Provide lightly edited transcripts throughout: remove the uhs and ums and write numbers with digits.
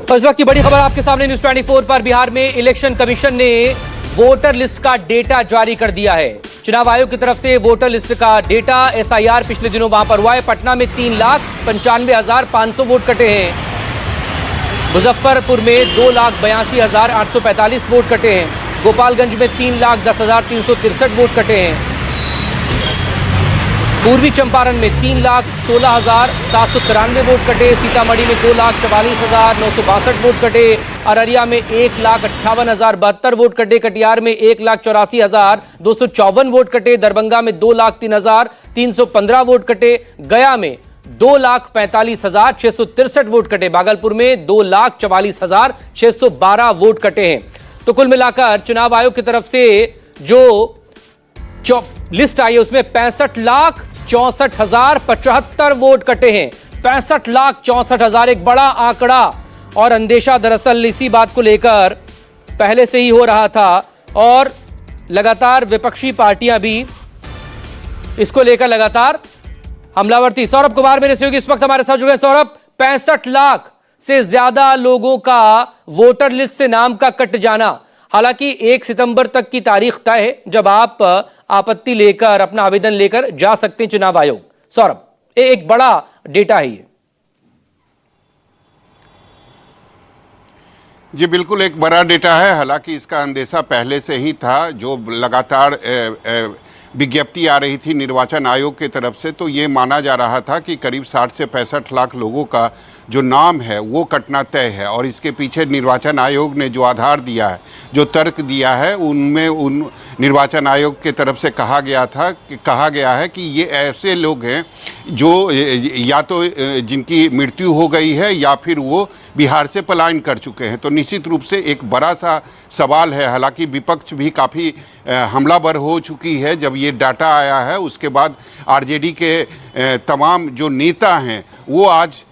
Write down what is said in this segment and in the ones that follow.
तो इस वक्त की बड़ी खबर आपके सामने न्यूज 24 पर। बिहार में इलेक्शन कमीशन ने वोटर लिस्ट का डेटा जारी कर दिया है। चुनाव आयोग की तरफ से वोटर लिस्ट का डेटा एसआईआर पिछले दिनों वहां पर हुआ है। पटना में 3,95,500 वोट कटे हैं। मुजफ्फरपुर में 2,82,845 वोट कटे हैं। गोपालगंज में 3,10,363 वोट कटे हैं। पूर्वी चंपारण में 3,16,793 वोट कटे। सीतामढ़ी में 2,44,962 वोट कटे। अररिया में 1,58,072 वोट कटे। कटिहार में 1,84,254 वोट कटे। दरभंगा में 2,03,315 वोट कटे। गया में 2,45,663 वोट कटे। भागलपुर में 2,44,612 वोट कटे हैं। तो कुल मिलाकर चुनाव आयोग की तरफ से जो लिस्ट आई है उसमें 65,64,075 वोट कटे हैं। 65,64,000 एक बड़ा आंकड़ा। और अंदेशा दरअसल इसी बात को लेकर पहले से ही हो रहा था और लगातार विपक्षी पार्टियां भी इसको लेकर लगातार हमलावर थी। सौरभ कुमार मेरे सहयोगी इस वक्त हमारे साथ जुड़े हैं। सौरभ, 65 लाख से ज्यादा लोगों का वोटर लिस्ट से नाम का कट जाना। हालांकि 1 सितंबर तक की तारीख तय है जब आप आपत्ति लेकर अपना आवेदन लेकर जा सकते हैं चुनाव आयोग। सौरभ, एक बड़ा डेटा है ये। जी बिल्कुल, एक बड़ा डेटा है। हालांकि इसका अंदेशा पहले से ही था। जो लगातार विज्ञप्ति आ रही थी निर्वाचन आयोग की तरफ से, तो ये माना जा रहा था कि करीब 60 से 65 लाख लोगों का जो नाम है वो कटना तय है। और इसके पीछे निर्वाचन आयोग ने जो आधार दिया है, जो तर्क दिया है, उनमें निर्वाचन आयोग की तरफ से कहा गया है कि ये ऐसे लोग हैं जो या तो जिनकी मृत्यु हो गई है या फिर वो बिहार से पलायन कर चुके हैं। तो निश्चित रूप से एक बड़ा सा सवाल है। हालांकि विपक्ष भी काफ़ी हमलावर हो चुकी है। जब ये डाटा आया है उसके बाद आरजेडी के तमाम जो नेता हैं वो आज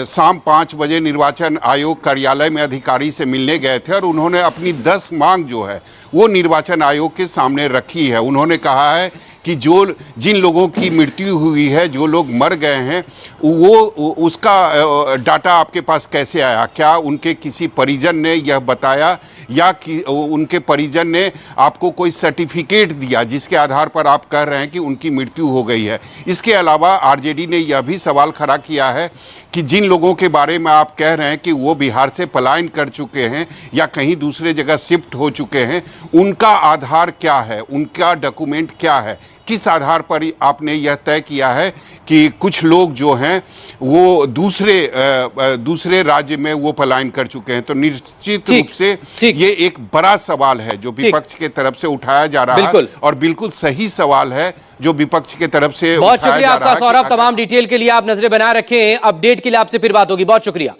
शाम 5 बजे निर्वाचन आयोग कार्यालय में अधिकारी से मिलने गए थे और उन्होंने अपनी 10 मांग जो है वो निर्वाचन आयोग के सामने रखी है। उन्होंने कहा है कि जिन लोगों की मृत्यु हुई है, जो लोग मर गए हैं, वो उसका डाटा आपके पास कैसे आया? क्या उनके किसी परिजन ने यह बताया या कि उनके परिजन ने आपको कोई सर्टिफिकेट दिया जिसके आधार पर आप कह रहे हैं कि उनकी मृत्यु हो गई है? इसके अलावा आरजेडी ने यह भी सवाल खड़ा किया है कि जिन लोगों के बारे में आप कह रहे हैं कि वो बिहार से पलायन कर चुके हैं या कहीं दूसरे जगह शिफ्ट हो चुके हैं, उनका आधार क्या है, उनका डॉक्यूमेंट क्या है? किस आधार पर आपने यह तय किया है कि कुछ लोग जो हैं वो दूसरे राज्य में वो पलायन कर चुके हैं? तो निश्चित रूप से ये एक बड़ा सवाल है जो विपक्ष के तरफ से उठाया जा रहा है और बिल्कुल सही सवाल है जो विपक्ष के तरफ से बहुत शुक्रिया आपका सौरभ। तमाम डिटेल के लिए आप नजरें बनाए रखें। अपडेट के लिए आपसे फिर बात होगी। बहुत शुक्रिया।